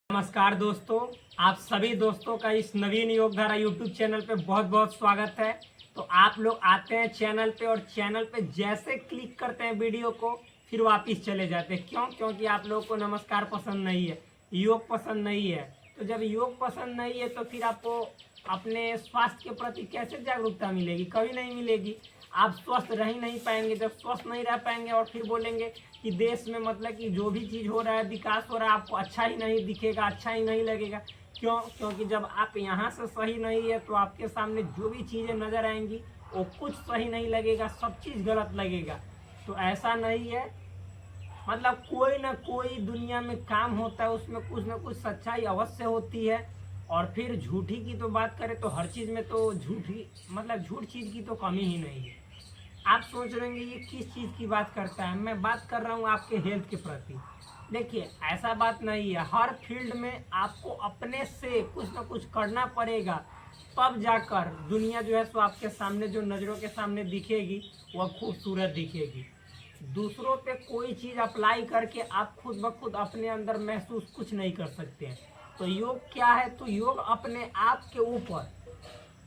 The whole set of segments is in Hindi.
नमस्कार दोस्तों, आप सभी दोस्तों का इस नवीन योग धारा यूट्यूब चैनल पे बहुत बहुत स्वागत है। तो आप लोग आते हैं चैनल पे और चैनल पे जैसे क्लिक करते हैं वीडियो को फिर वापस चले जाते हैं। क्योंकि आप लोगों को नमस्कार पसंद नहीं है, योग पसंद नहीं है। तो जब योग पसंद नहीं है तो फिर आपको अपने स्वास्थ्य के प्रति कैसे जागरूकता मिलेगी? कभी नहीं मिलेगी। आप स्वस्थ रह ही नहीं पाएंगे। जब स्वस्थ नहीं रह पाएंगे और फिर बोलेंगे कि देश में मतलब कि जो भी चीज़ हो रहा है, विकास हो रहा है, आपको अच्छा ही नहीं दिखेगा, अच्छा ही नहीं लगेगा। क्योंकि जब आप यहाँ से सही नहीं है तो आपके सामने जो भी चीज़ें नज़र आएंगी वो कुछ सही नहीं लगेगा, सब चीज़ गलत लगेगा। तो ऐसा नहीं है। मतलब कोई ना कोई दुनिया में काम होता है, उसमें कुछ ना कुछ सच्चाई अवश्य होती है। और फिर झूठी की तो बात करें तो हर चीज़ में तो झूठी मतलब झूठ चीज़ की तो कमी ही नहीं है। आप सोच रहे हैं ये किस चीज़ की बात करता है? मैं बात कर रहा हूँ आपके हेल्थ के प्रति। देखिए, ऐसा बात नहीं है। हर फील्ड में आपको अपने से कुछ ना कुछ करना पड़ेगा, तब जाकर दुनिया जो है सो आपके सामने जो नज़रों के सामने दिखेगी वह खूबसूरत दिखेगी। दूसरों पे कोई चीज़ अप्लाई करके आप खुद ब खुद अपने अंदर महसूस कुछ नहीं कर सकते हैं। तो योग क्या है? तो योग अपने आप के ऊपर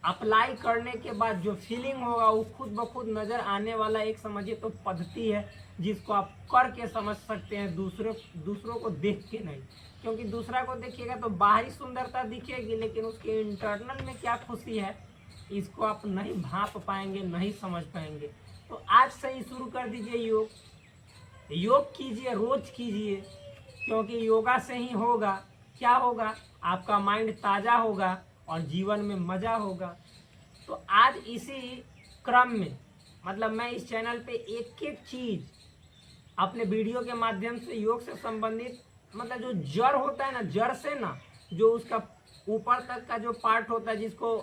अप्लाई करने के बाद जो फीलिंग होगा वो खुद ब खुद नज़र आने वाला एक समझिए तो पद्धति है, जिसको आप करके समझ सकते हैं, दूसरों को देख के नहीं। क्योंकि दूसरा को देखिएगा तो बाहरी सुंदरता दिखेगी, लेकिन उसके इंटरनल में क्या खुशी है इसको आप नहीं भांप पाएंगे, नहीं समझ पाएंगे। तो आज से ही शुरू कर दीजिए योग कीजिए, रोज कीजिए। क्योंकि योगा से ही होगा, क्या होगा, आपका माइंड ताज़ा होगा और जीवन में मज़ा होगा। तो आज इसी क्रम में मतलब मैं इस चैनल पे एक एक चीज़ अपने वीडियो के माध्यम से योग से संबंधित मतलब जो जड़ होता है ना, जड़ से ना जो उसका ऊपर तक का जो पार्ट होता है, जिसको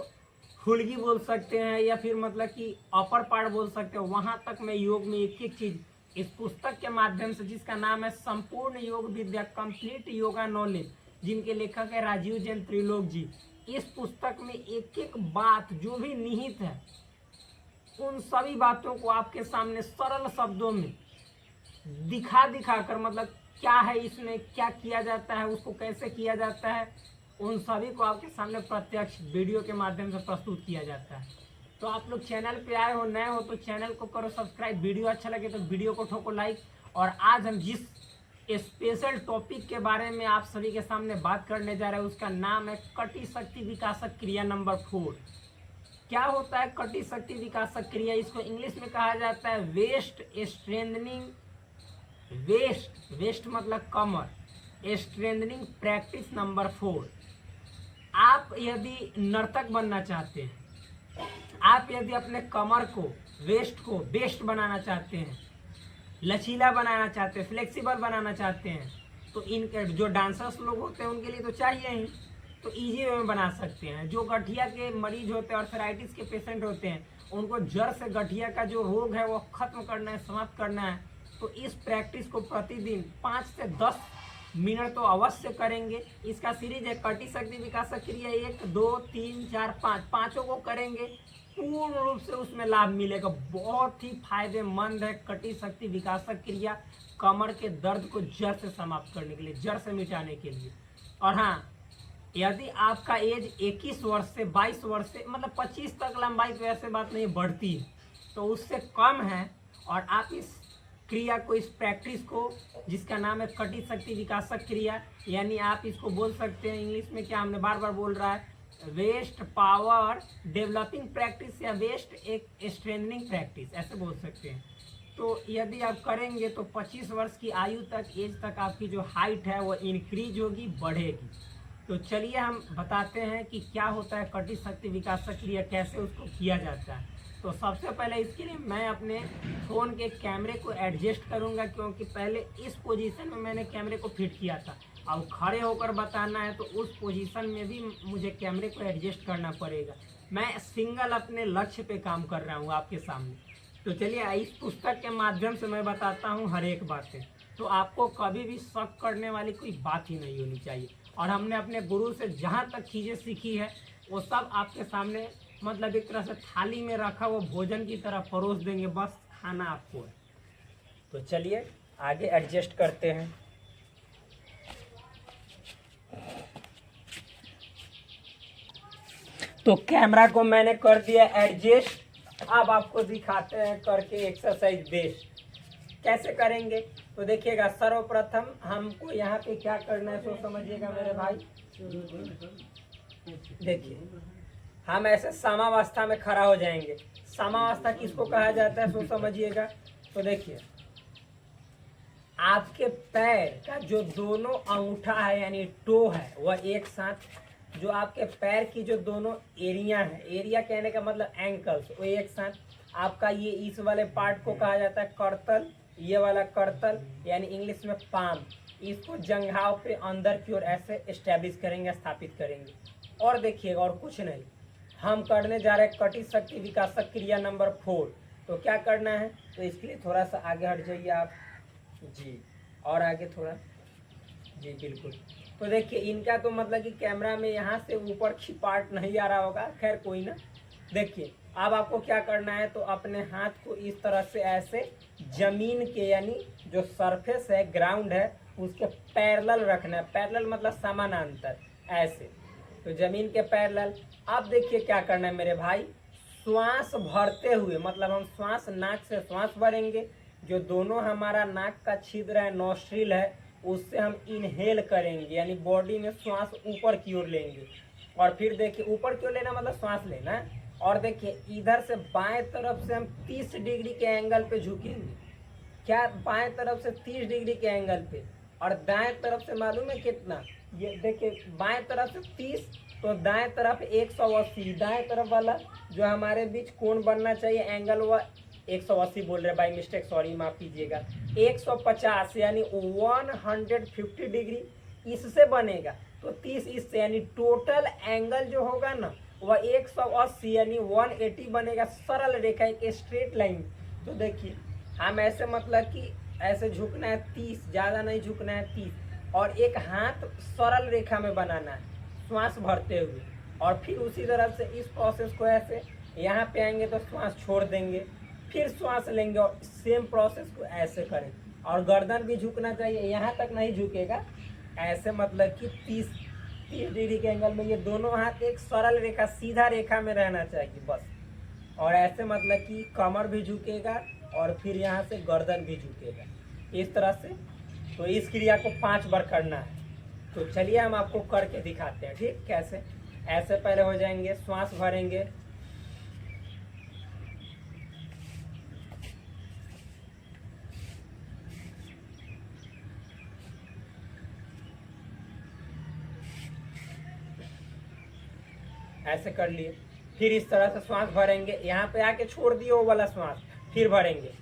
हुलगी बोल सकते हैं या फिर मतलब कि अपर पार्ट बोल सकते हैं, वहाँ तक मैं योग में एक एक चीज़ इस पुस्तक के माध्यम से, जिसका नाम है संपूर्ण योग विद्या कंप्लीट योगा नॉलेज, जिनके लेखक है राजीव जैन त्रिलोक जी। इस पुस्तक में एक एक बात जो भी निहित है उन सभी बातों को आपके सामने सरल शब्दों में दिखा कर मतलब क्या है इसमें, क्या किया जाता है, उसको कैसे किया जाता है, उन सभी को आपके सामने प्रत्यक्ष वीडियो के माध्यम से प्रस्तुत किया जाता है। तो आप लोग चैनल पे आए हो, नए हो तो चैनल को करो सब्सक्राइब, वीडियो अच्छा लगे तो वीडियो को ठोको लाइक। और आज हम जिस स्पेशल टॉपिक के बारे में आप सभी के सामने बात करने जा रहे हैं उसका नाम है कटी शक्ति विकासक क्रिया नंबर 4। क्या होता है कटी शक्ति विकासक क्रिया? इसको इंग्लिश में कहा जाता है वेस्ट स्ट्रेंथनिंग, वेस्ट मतलब कमर, स्ट्रेंथनिंग प्रैक्टिस नंबर 4। आप यदि नर्तक बनना चाहते हैं, आप यदि अपने कमर को, वेस्ट को बेस्ट बनाना चाहते हैं, लचीला बनाना चाहते हैं, फ्लेक्सिबल बनाना चाहते हैं, तो इन जो डांसर्स लोग होते हैं उनके लिए तो चाहिए ही। तो इजी वे में बना सकते हैं। जो गठिया के मरीज होते हैं, आर्थराइटिस के पेशेंट होते हैं, उनको जड़ से गठिया का जो रोग है वो खत्म करना है, समाप्त करना है। तो इस प्रैक्टिस को प्रतिदिन 5 से 10 मिनट तो अवश्य करेंगे। इसका सीरीज है कटी शक्ति विकासक क्रिया 1, 2, 3, 4, 5, पाँचों को करेंगे, पूर्ण रूप से उसमें लाभ मिलेगा। बहुत ही फायदेमंद है कटी शक्ति विकासक क्रिया, कमर के दर्द को जड़ से समाप्त करने के लिए, जड़ से मिटाने के लिए। और हाँ, यदि आपका एज 21 वर्ष से 22 वर्ष से मतलब 25 तक लंबाई तो ऐसे बात नहीं बढ़ती है, तो उससे कम है और आप इस क्रिया को, इस प्रैक्टिस को, जिसका नाम है कटी शक्ति विकासक क्रिया, यानी आप इसको बोल सकते हैं इंग्लिश में, क्या हमने बार बार बोल रहा है, वेस्ट पावर डेवलपिंग प्रैक्टिस या वेस्ट एक स्ट्रेंथनिंग प्रैक्टिस, ऐसे बोल सकते हैं। तो यदि आप करेंगे तो 25 वर्ष की आयु तक, एज तक आपकी जो हाइट है वो इंक्रीज होगी, बढ़ेगी। तो चलिए हम बताते हैं कि क्या होता है कटी शक्ति विकासक क्रिया, कैसे उसको किया जाता है। तो सबसे पहले इसके लिए मैं अपने फ़ोन के कैमरे को एडजस्ट करूंगा, क्योंकि पहले इस पोजीशन में मैंने कैमरे को फिट किया था। अब खड़े होकर बताना है तो उस पोजीशन में भी मुझे कैमरे को एडजस्ट करना पड़ेगा। मैं सिंगल अपने लक्ष्य पे काम कर रहा हूँ आपके सामने। तो चलिए इस पुस्तक के माध्यम से मैं बताता हूँ हर एक बातें, तो आपको कभी भी शक करने वाली कोई बात ही नहीं होनी चाहिए। और हमने अपने गुरु से जहाँ तक चीज़ें सीखी है वो सब आपके सामने मतलब एक तरह से थाली में रखा वो भोजन की तरह परोस देंगे, बस खाना आपको है। तो चलिए आगे एडजस्ट करते हैं। तो कैमरा को मैंने कर दिया एडजस्ट। अब आपको दिखाते हैं करके एक्सरसाइज बेस्ट कैसे करेंगे। तो देखिएगा, सर्वप्रथम हमको यहाँ पे क्या करना है, सो समझिएगा मेरे भाई। देखिए, हम ऐसे समावस्था में खड़ा हो जाएंगे। समावस्था किसको कहा जाता है, सो समझिएगा। तो देखिए, आपके पैर का जो दोनों अंगूठा है यानी टो है वह एक साथ, जो आपके पैर की जो दोनों एरिया है, एरिया कहने का मतलब एंकल्स, वो एक साथ। आपका ये इस वाले पार्ट को कहा जाता है करतल, ये वाला करतल यानी इंग्लिश में पाम। इसको जंघाव पे अंदर की ओर ऐसे एस्टेब्लिश करेंगे, स्थापित करेंगे। और देखिएगा, और कुछ नहीं, हम करने जा रहे हैं कटी शक्ति विकासक क्रिया नंबर 4। तो क्या करना है, तो इसके लिए थोड़ा सा आगे हट जाइए आप जी, और आगे थोड़ा जी, बिल्कुल। तो देखिए, इनका तो मतलब कि कैमरा में यहाँ से ऊपर की पार्ट नहीं आ रहा होगा, खैर कोई ना। देखिए, अब आपको क्या करना है, तो अपने हाथ को इस तरह से ऐसे जमीन के यानी जो सरफेस है, ग्राउंड है, उसके पैरेलल रखना है। पैरेलल मतलब समानांतर, ऐसे। तो जमीन के पैरेलल। अब देखिए क्या करना है मेरे भाई, श्वास भरते हुए, मतलब हम श्वास नाक से श्वास भरेंगे, जो दोनों हमारा नाक का छिद्र है, नोस्ट्रिल है, उससे हम इनहेल करेंगे, यानी बॉडी में श्वास ऊपर की ओर लेंगे। और फिर देखिए, ऊपर की ओर लेना मतलब श्वास लेना है। और देखिए, इधर से बाएं तरफ से हम 30 डिग्री के एंगल पे झुकेंगे। क्या, बाएं तरफ से 30 डिग्री के एंगल पे, और दाएं तरफ से मालूम है कितना, ये देखिए, बाएं तरफ से 30, तो दाएं तरफ 180। दाएं तरफ वाला जो हमारे बीच कोण बनना चाहिए एंगल, वह 180 बोल रहे बाई मिस्टेक, सॉरी माफ कीजिएगा, 150 यानी 150 डिग्री इससे बनेगा। तो 30 इससे, यानी टोटल एंगल जो होगा ना वह 180 यानी 180 बनेगा, सरल रेखा, एक स्ट्रेट लाइन। तो देखिए, हम ऐसे मतलब कि ऐसे झुकना है 30, ज़्यादा नहीं झुकना है 30, और एक हाथ सरल रेखा में बनाना है श्वास भरते हुए। और फिर उसी तरह से इस प्रोसेस को ऐसे, यहाँ पे आएंगे तो श्वास छोड़ देंगे, फिर श्वास लेंगे, और सेम प्रोसेस को ऐसे करें। और गर्दन भी झुकना चाहिए, यहाँ तक नहीं झुकेगा, ऐसे मतलब कि 30 डिग्री के एंगल में ये दोनों हाथ एक सरल रेखा, सीधा रेखा में रहना चाहिए बस। और ऐसे मतलब कि कमर भी झुकेगा, और फिर यहाँ से गर्दन भी झुकेगा, इस तरह से। तो इस क्रिया को 5 बार करना है। तो चलिए हम आपको करके दिखाते हैं, ठीक कैसे। ऐसे पहले हो जाएंगे, श्वास भरेंगे, ऐसे कर लिए। फिर इस तरह से श्वास भरेंगे, यहाँ पे आके छोड़ दिए वो वाला श्वास, फिर भरेंगे।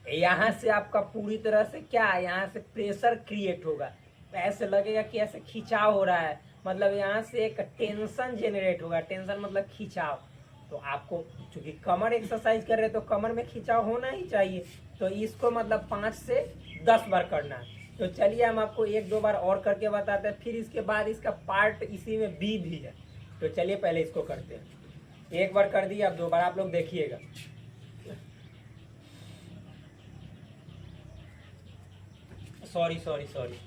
यहाँ से आपका पूरी तरह से क्या है, यहाँ से प्रेशर क्रिएट होगा, ऐसे लगेगा कि ऐसे खिंचाव हो रहा है, मतलब यहाँ से एक टेंशन जेनरेट होगा। टेंशन मतलब खिंचाव। तो आपको चूंकि कमर एक्सरसाइज कर रहे हैं तो कमर में खिंचाव होना ही चाहिए। तो इसको मतलब 5 से 10 बार करना है। तो चलिए हम आपको 1-2 बार और करके बताते हैं, फिर इसके बाद इसका पार्ट इसी में बी भी है। तो चलिए पहले इसको करते हैं। एक बार कर दिया, अब 2 बार आप लोग देखिएगा। सॉरी सॉरी सॉरी,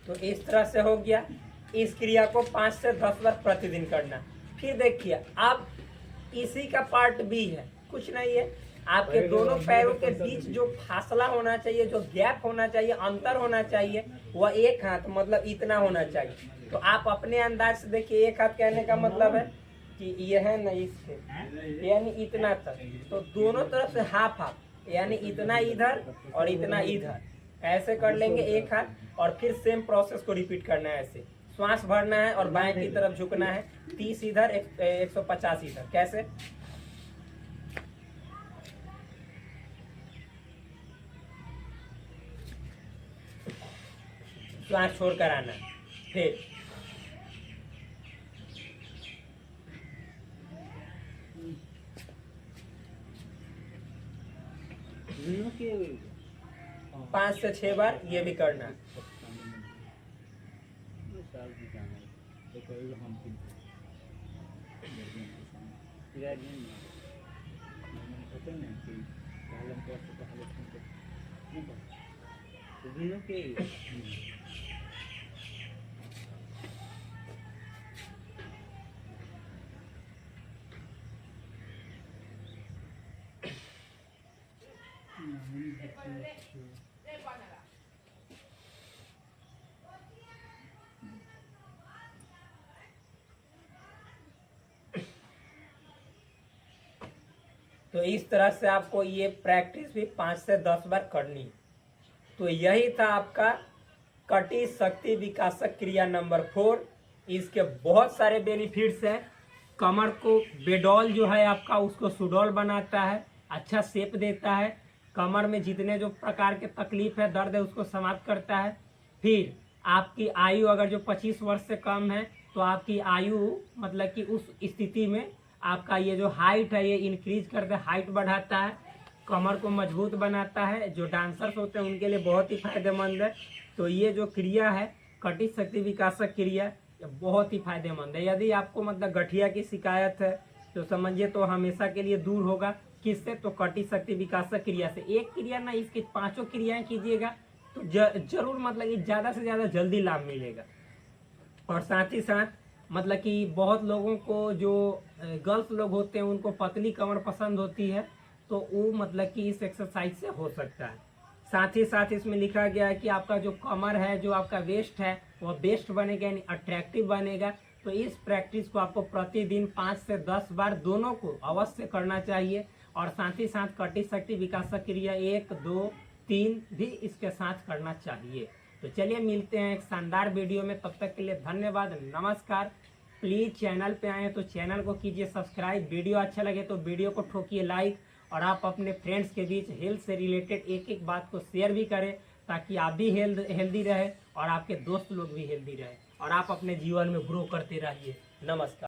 तो इस तरह से हो गया। इस क्रिया को 5 से 10 बार प्रतिदिन करना। फिर देखिए, अब इसी का पार्ट बी है, कुछ नहीं है। आपके दोनों पैरों के बीच जो फासला होना चाहिए, जो गैप होना चाहिए, अंतर होना चाहिए, वह एक हाथ मतलब इतना होना चाहिए। तो आप अपने अंदाज से देखिए, एक हाथ कहने का मतलब है कि यह है ना इससे यानी इतना तक, तो दोनों तरफ से हाफ हाफ, यानी इतना इधर और इतना इधर, ऐसे कर लेंगे एक हाथ। और फिर सेम प्रोसेस को रिपीट करना है। ऐसे श्वास भरना है और बाएं की तरफ झुकना है, 30 इधर 150 इधर। कैसे? श्वास छोड़कर आना, फिर पाँच से 6 बार ये भी करना है। तो इस तरह से आपको ये प्रैक्टिस भी 5 से 10 बार करनी है। तो यही था आपका कटी शक्ति विकासक क्रिया नंबर 4। इसके बहुत सारे बेनिफिट्स हैं। कमर को बेडॉल जो है आपका, उसको सुडौल बनाता है, अच्छा शेप देता है। कमर में जितने जो प्रकार के तकलीफ है, दर्द है, उसको समाप्त करता है। फिर आपकी आयु अगर जो 25 वर्ष से कम है, तो आपकी आयु मतलब कि उस स्थिति में आपका ये जो हाइट है ये इंक्रीज करके हाइट बढ़ाता है। कमर को मजबूत बनाता है। जो डांसर्स होते हैं उनके लिए बहुत ही फायदेमंद है। तो ये जो क्रिया है कटी शक्ति विकासक क्रिया, ये बहुत ही फायदेमंद है। यदि आपको मतलब गठिया की शिकायत है तो समझिए तो हमेशा के लिए दूर होगा। किससे? तो कटी शक्ति विकासक क्रिया से। एक क्रिया ना, इसकी 5 क्रियाएं कीजिएगा तो जरूर मतलब कि ज़्यादा से ज़्यादा जल्दी लाभ मिलेगा। और साथ ही साथ मतलब कि बहुत लोगों को जो गर्ल्स लोग होते हैं उनको पतली कमर पसंद होती है, तो वो मतलब कि इस एक्सरसाइज से हो सकता है। साथ ही साथ इसमें लिखा गया है कि आपका जो कमर है, जो आपका वेस्ट है, वह बेस्ट बनेगा यानी अट्रैक्टिव बनेगा। तो इस प्रैक्टिस को आपको प्रतिदिन 5 से 10 बार दोनों को अवश्य करना चाहिए। और साथ ही साथ कटी शक्ति विकासक क्रिया 1, 2, 3 भी इसके साथ करना चाहिए। तो चलिए मिलते हैं एक शानदार वीडियो में, तब तक के लिए धन्यवाद, नमस्कार। प्लीज़ चैनल पे आए तो चैनल को कीजिए सब्सक्राइब, वीडियो अच्छा लगे तो वीडियो को ठोकिए लाइक, और आप अपने फ्रेंड्स के बीच हेल्थ से रिलेटेड एक एक बात को शेयर भी करें, ताकि आप भी हेल्दी रहे और आपके दोस्त लोग भी हेल्दी रहे और आप अपने जीवन में ग्रो करते रहिए। नमस्कार।